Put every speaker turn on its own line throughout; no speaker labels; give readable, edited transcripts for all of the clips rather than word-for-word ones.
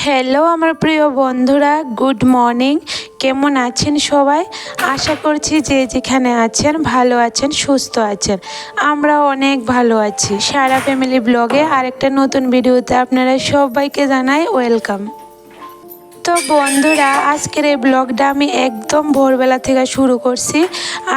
Hello আমার প্রিয় বন্ধুরা, গুড মর্নিং। কেমন আছেন সবাই? আশা করছি যে যেখানে আছেন ভালো আছেন, সুস্থ আছেন। আমরা অনেক ভালো আছি। সারা ফ্যামিলি ব্লগে আরেকটা নতুন ভিডিওতে আপনারা সবাইকে জানাই ওয়েলকাম। তো বন্ধুরা, আজকের এই ব্লগটা আমি একদম ভোরবেলা থেকে শুরু করছি।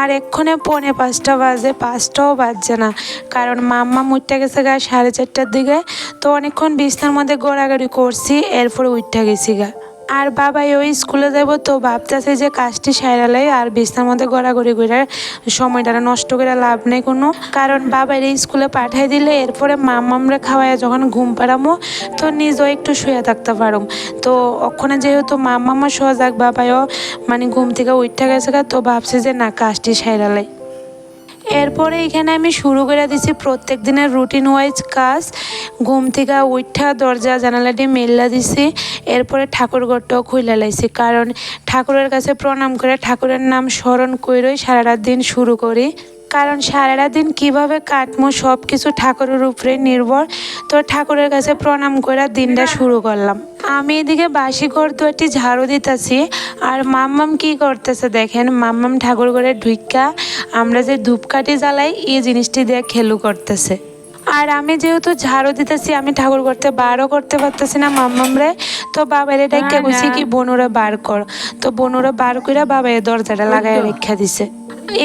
আর এক্ষণে 4:45 বাজে, 5টাও বাজছে না, কারণ মাম্মা উঠতে গেছে 4:30টার দিকে। তো অনেকক্ষণ বিছনার মধ্যে গড়াগড়ি করছি, এরপরে উঠতে গেছি গা। আর বাবাই ওই স্কুলে যাব, তো ভাবতেছে যে কাজটি সাইরালাই আর বিছনার মধ্যে গড়াগড়ি করে সময়টা নষ্ট করে লাভ নেই কোনো, কারণ বাবার এই স্কুলে পাঠাই দিলে এরপরে মাম্মামরা খাওয়ায় যখন ঘুম পাড়ামো তো নিজেও একটু শুয়ে থাকতে পারুম। তো ওখানে যেহেতু মাম্মা সজাগ, বাবাইও মানে ঘুম থেকে উঠতে গেছে, তো ভাবছি যে না কাজটি সাইরালাই। এরপরে এখানে আমি শুরু করে দিছি প্রত্যেক দিনের রুটিন ওয়াইজ কাজ। ঘুম থেকে উঠা দরজা জানালাটি মেল্লা দিছি, এরপরে ঠাকুর ঘরটাও খুলে লাইছি, কারণ ঠাকুরের কাছে প্রণাম করে ঠাকুরের নাম স্মরণ করেই সারাটা দিন শুরু করি। কারণ সারাটা দিন কীভাবে কাটমো সব কিছু ঠাকুরের উপরে নির্ভর। তো ঠাকুরের কাছে প্রণাম করে দিনটা শুরু করলাম। আমি এদিকে বাসি ঘর তো একটি ঝাড়ু দিতেছি, আর মাম্মাম কি করতেছে দেখেন। মাম্মাম ঠাকুর ঘরে ঢুইকা আমরা যে ধূপকাঠি জ্বালাই এই জিনিসটি দিয়ে খেলু করতেছে। আর আমি যেহেতু ঝাড়ু দিতেছি, আমি ঠাকুর করতে বারও করতে পারতেছি না মাম্মামরে। তো বাবার এটা কে বুঝি কি বনুরা বার কর, তো বনুরা বার করে বাবা দরজাটা লাগাই রেখা দিছে।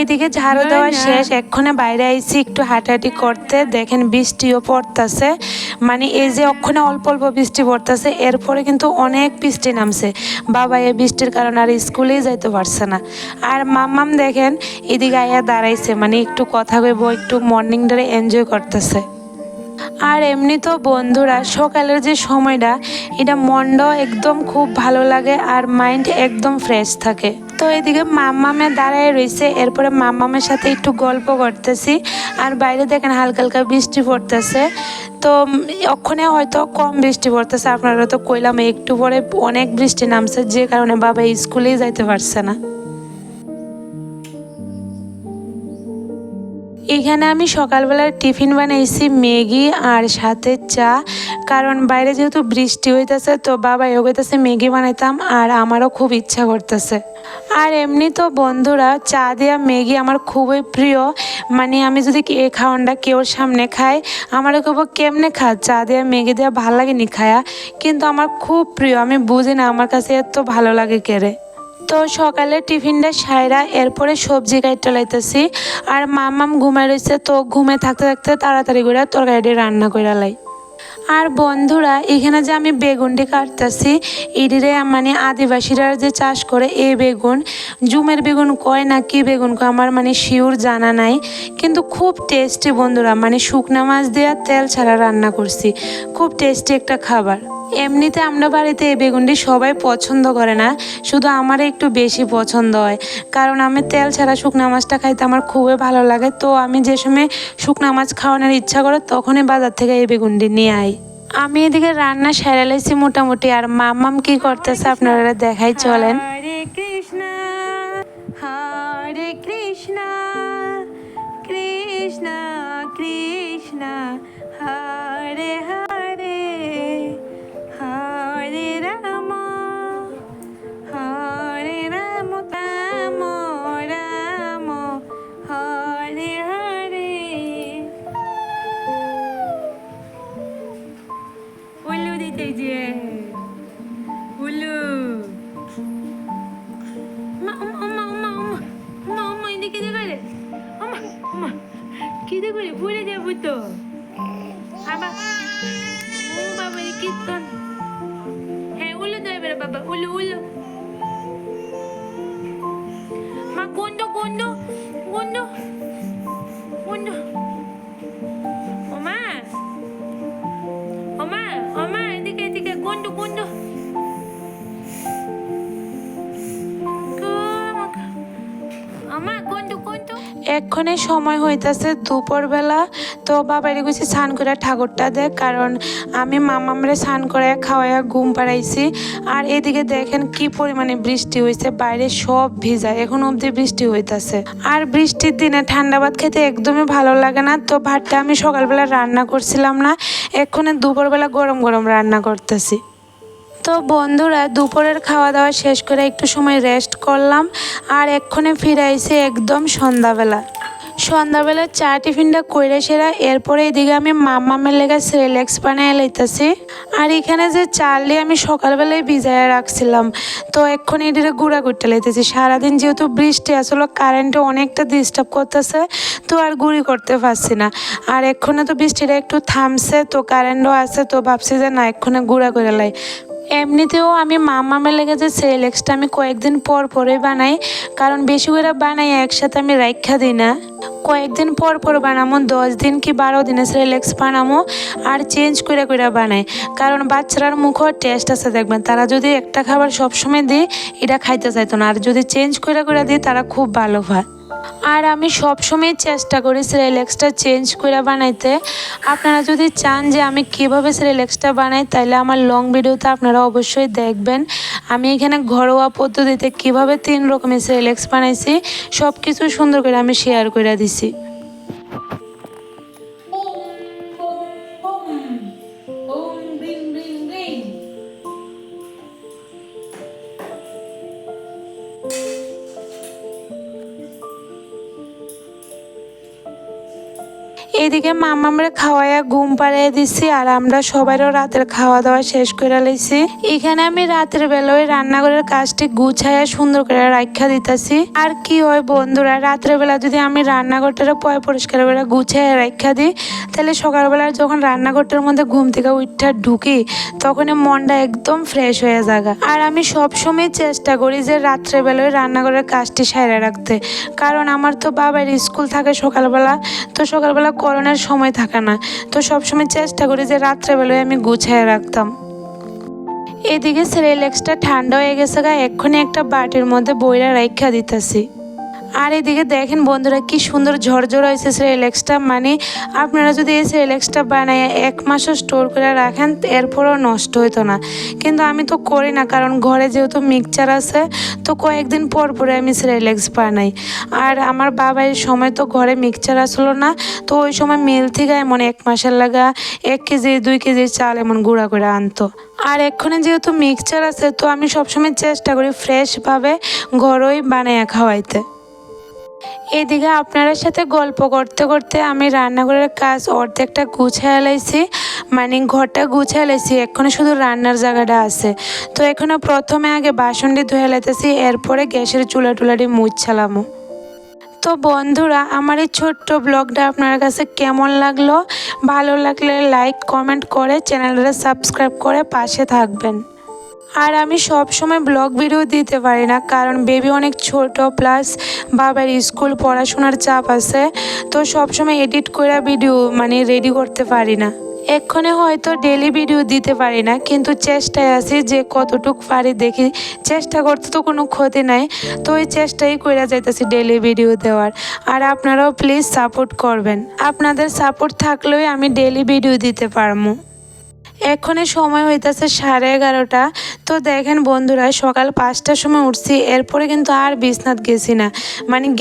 এদিকে ঝাড়ু দেওয়া শেষ, এক্ষণে বাইরে আইছি একটু হাঁটাহাঁটি করতে। দেখেন বৃষ্টিও পড়তেছে, মানে এই যে ওখানে অল্প অল্প বৃষ্টি পড়তেছে, এরপরে কিন্তু অনেক বৃষ্টি নামছে। বাবা এই বৃষ্টির কারণে আর স্কুলেই যাইতে পারছে না। আর মাম্মাম দেখেন এদিকে আইয়া দাঁড়াইছে, মানে একটু কথা কইব, একটু মর্নিংটারে এনজয় করতেছে। আর এমনি তো বন্ধুরা সকালের যে সময়টা, এটা মনটাও একদম খুব ভালো লাগে আর মাইন্ড একদম ফ্রেশ থাকে। তো এদিকে মাম্মামে দাঁড়ায় রয়েছে, এরপরে মাম্মামের সাথে একটু গল্প করতেছি। আর বাইরে দেখেন হালকা হালকা বৃষ্টি পড়তেছে। তো ওখানে হয়তো কম বৃষ্টি পড়তেছে, আপনারা তো কইলাম একটু পরে অনেক বৃষ্টি নামছে, যে কারণে বাবা স্কুলেই যাইতে পারছে না। এখানে আমি সকালবেলার টিফিন বানাইছি ম্যাগি আর সাথে চা, কারণ বাইরে যেহেতু বৃষ্টি হইতেছে তো বাবা হইতেছে ম্যাগি বানাইতাম, আর আমারও খুব ইচ্ছা করতেছে। আর এমনি তো বন্ধুরা চা দেওয়া ম্যাগি আমার খুবই প্রিয়। মানে আমি যদি এই খাওয়ানটা কেউর সামনে খাই, আমারও কেউ কেমনে খা চা দেওয়া ম্যাগি দেওয়া ভালো লাগেনি খায়া, কিন্তু আমার খুব প্রিয়। আমি বুঝি না আমার কাছে এত ভালো লাগে কেড়ে। তো সকালে টিফিনটা সাইরা এরপরে সবজি কাটতে লাইতেছি। আর মাম্মাম ঘুমাই রয়েছে, তো ঘুমে থাকতে থাকতে তাড়াতাড়ি করে তরকারিটি রান্না করে লাই। আর বন্ধুরা এখানে যে আমি বেগুনটি কাটতেছি, এটিরে মানে আদিবাসীরা যে চাষ করে এই বেগুন, জুমের বেগুন কয় না কি বেগুন কয় আমার মানে শিওর জানা নাই, কিন্তু খুব টেস্টি বন্ধুরা। মানে শুকনা মাছ দিয়ে তেল ছাড়া রান্না করছি, খুব টেস্টি একটা খাবার। এমনিতে আমরা বাড়িতে এই বেগুনটি সবাই পছন্দ করে না, শুধু আমার একটু বেশি পছন্দ হয়, কারণ আমি তেল ছাড়া শুকনা মাছটা খাইতে আমার খুবই ভালো লাগে। তো আমি যে সময় শুকনা মাছ খাওয়ানোর ইচ্ছা করে তখনই বাজার থেকে এই বেগুনটি নিয়ে আই। আমি এদিকে রান্না সেরে লাইছি মোটামুটি, আর মাম্মাম কি করতেছে আপনারা দেখাই চলেন। হরে কৃষ্ণ হরে কৃষ্ণ কৃষ্ণ কৃষ্ণ হরে হরে হরে রাম হরে রাম রাম রাম হরে হরে। উল্লু দিতে যে উল্লু এদিকে করে কি করে ভুলে যাবো তো আবার। ও বাবা কীর্তন, হ্যাঁ উল্লু দেবে বেরো বাবা, উল্লু উল্লু মা গন্ধ গন্ধ গন্ধ গন্ধ। ওমা ওমা ওমা এদিকে এদিকে গন্ধ গন্ধ। এক্ষণে সময় হইতেছে দুপুরবেলা। তো বাবারে গেছি স্নান করে ঠাকুরটা দেখ, কারণ আমি মামামরে স্নান করে খাওয়াইয়া ঘুম পাড়াইছি। আর এদিকে দেখেন কি পরিমাণে বৃষ্টি হয়েছে, বাইরে সব ভিজা, এখন অবধি বৃষ্টি হইতেছে। আর বৃষ্টির দিনে ঠান্ডা ভাত খেতে একদমই ভালো লাগে না। তো ভাতটা আমি সকালবেলা রান্না করছিলাম না, এক্ষণে দুপুরবেলা গরম গরম রান্না করতেছি। তো বন্ধুরা দুপুরের খাওয়া দাওয়া শেষ করে একটু সময় রেস্ট করলাম আর এক্ষণে ফিরে আইছি একদম সন্ধ্যাবেলা চা টিফিনটা কইরা সেরা এরপরে এদিকে আমি মাম্মামের লেগে সেরেলেক্স বানায় লইতেছি। আর এখানে যে চাল দিয়ে আমি সকালবেলায় ভিজাইয়া রাখছিলাম, তো এক্ষণ এটিরে গুঁড়া করতে লাইতেছি। সারাদিন যেহেতু বৃষ্টি আসলে কারেন্টে অনেকটা ডিস্টার্ব করতেছে, তো আর গুঁড়ি করতে পারছি না। আর এক্ষণে তো বৃষ্টিটা একটু থামছে, তো কারেন্টও আছে, তো ভাবছি যে না এক্ষণে গুঁড়া করে লাই। এমনিতেও আমি মাম্মামের লেগে যে সেরেলেক্সটা আমি কয়েকদিন পরই বানাই, কারণ বেশি করে বানাই একসাথে আমি রাইখা দিই না। কয়েকদিন পর বানামো, 10 দিন কি 12 দিনে সেরেলেক্স বানামো আর চেঞ্জ করে বানাই। কারণ বাচ্চারার মুখও টেস্ট আছে, দেখবেন তারা যদি একটা খাবার সবসময় দিই এটা খাইতে চাইতো না, আর যদি চেঞ্জ করে দিই তারা খুব ভালো হয়। আর আমি সবসময় চেষ্টা করি সেরেলেক্সটা চেঞ্জ করে বানাইতে। আপনারা যদি চান যে আমি কীভাবে সেরেলেক্সটা বানাই তাহলে আমার লং ভিডিওতে আপনারা অবশ্যই দেখবেন। আমি এখানে ঘরোয়া পদ্ধতিতে কীভাবে 3 রকমের সেরেলেক্স বানাইছি সব কিছু সুন্দর করে আমি শেয়ার করে দিছি। এদিকে মাম্মামরে খাওয়াইয়া ঘুম পাড়িয়ে দিছি আর আমরা সবাইরও রাতের খাওয়া দাওয়া শেষ করে লইছি। এখানে আমি রাতের বেলায় রান্নাঘরের কাজটি গুছাইয়া সুন্দর করে রাখা দিতেছি। আর কি হয় বন্ধুরা, রাতের বেলা যদি আমি রান্নাঘরটা পরিষ্কার করে গুছাইয়া রাখা দিই তাহলে সকালবেলা যখন রান্নাঘরটার মধ্যে ঘুম থেকে উঠা ঢুকি তখন মনটা একদম ফ্রেশ হয়ে যায়। আর আমি সবসময় চেষ্টা করি যে রাত্রেবেলায় রান্নাঘরের কাজটি সাইরা রাখতে, কারণ আমার তো বাবার স্কুল থাকে সকালবেলা, তো সকালবেলা করোনার সময় থাকে না, তো সবসময় চেষ্টা করি যে রাত্রেবেলায় আমি গুছিয়ে রাখতাম। এদিকে সেরেলেক্সটা ঠান্ডা হয়ে গেছে এক্ষুনি একটা বাটির মধ্যে বইরা রাখা দিতেছি। আর এদিকে দেখেন বন্ধুরা কি সুন্দর ঝরঝর হয়েছে সেরেলেক্সটা। মানে আপনারা যদি এই সেরেলেক্সটা বানায় 1 মাসও স্টোর করে রাখেন এরপরও নষ্ট হইতো না, কিন্তু আমি তো করি না, কারণ ঘরে যেহেতু মিক্সচার আছে তো কয়েকদিন পরে আমি সেরেলেক্স বানাই। আর আমার বাবার সময় তো ঘরে মিক্সচার আসলো না, তো ওই সময় মিল থেকে এমন 1 মাসের লাগা 1 কেজি 2 কেজি চাল এমন গুঁড়া করে আনতো। আর এক্ষণে যেহেতু মিক্সচার আছে তো আমি সবসময় চেষ্টা করি ফ্রেশভাবে ঘরোই বানাইয়া খাওয়াইতে। এদিকে আপনার সাথে গল্প করতে করতে আমি রান্নাঘরের কাজ অর্ধেকটা গুছিয়ে লাইছি, মানে ঘরটা গুছিয়ে লাইছি, এখনো শুধু রান্নার জায়গাটা আছে। তো এখনো প্রথমে আগে বাসনটি ধুয়ে লাইতেছি, এরপরে গ্যাসের চুলাটি মুছালামো। তো বন্ধুরা আমার এই ছোট্ট ব্লগটা আপনার কাছে কেমন লাগলো? ভালো লাগলে লাইক কমেন্ট করে চ্যানেলটা সাবস্ক্রাইব করে পাশে থাকবেন। আর আমি সব সময় ব্লগ ভিডিও দিতে পারি না, কারণ বেবি অনেক ছোট, প্লাস বাবার স্কুল পড়াশোনার চাপ আছে, তো সব সময় এডিট করে ভিডিও রেডি করতে পারি না। এক্ষণে হয়তো ডেলি ভিডিও দিতে পারি না, কিন্তু চেষ্টায় আছি যে কতটুকু পারি দেখি। চেষ্টা করতে তো কোনো ক্ষতি নাই, তো ওই চেষ্টাই করে যাইতেছি ডেলি ভিডিও দেওয়ার। আর আপনারাও প্লিজ সাপোর্ট করবেন, আপনাদের সাপোর্ট থাকলেই আমি ডেলি ভিডিও দিতে পারবো। এক্ষণে সময় হইতেছে 11:30। তো দেখেন বন্ধুরা সকাল 5টার সময় উঠছি, এরপরে কিন্তু আর বিছনাত গেছি না,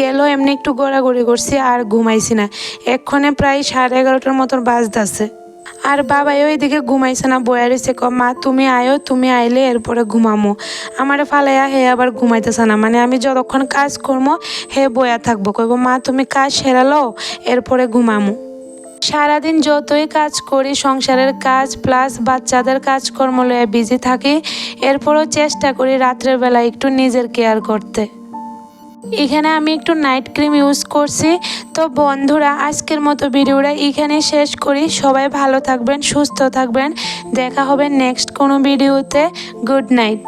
গেলেও এমনি একটু গড়াগড়ি করছি আর ঘুমাইছি না। এক্ষণে প্রায় 11:30টার মতন বাজতেছে। আর বাবাই ওইদিকে ঘুমাইছে না, বয়া রয়েছে, মা তুমি আয়ো, তুমি আইলে এরপরে ঘুমামো। আমার ফালাইয়া হে আবার ঘুমাইতেছে না, আমি যতক্ষণ কাজ করবো হে বয়া থাকবো, কইব মা তুমি কাজ সেরালো এরপরে ঘুমামো। সারাদিন যতই কাজ করি, সংসারের কাজ প্লাস বাচ্চাদের কাজকর্ম লয়ে বিজি থাকি, এরপরও চেষ্টা করি রাত্রের বেলা একটু নিজের কেয়ার করতে। এখানে আমি একটু নাইট ক্রিম ইউজ করছি। তো বন্ধুরা আজকের মতো ভিডিওটা এখানে শেষ করি। সবাই ভালো থাকবেন, সুস্থ থাকবেন, দেখা হবে নেক্সট কোনো ভিডিওতে। Good night.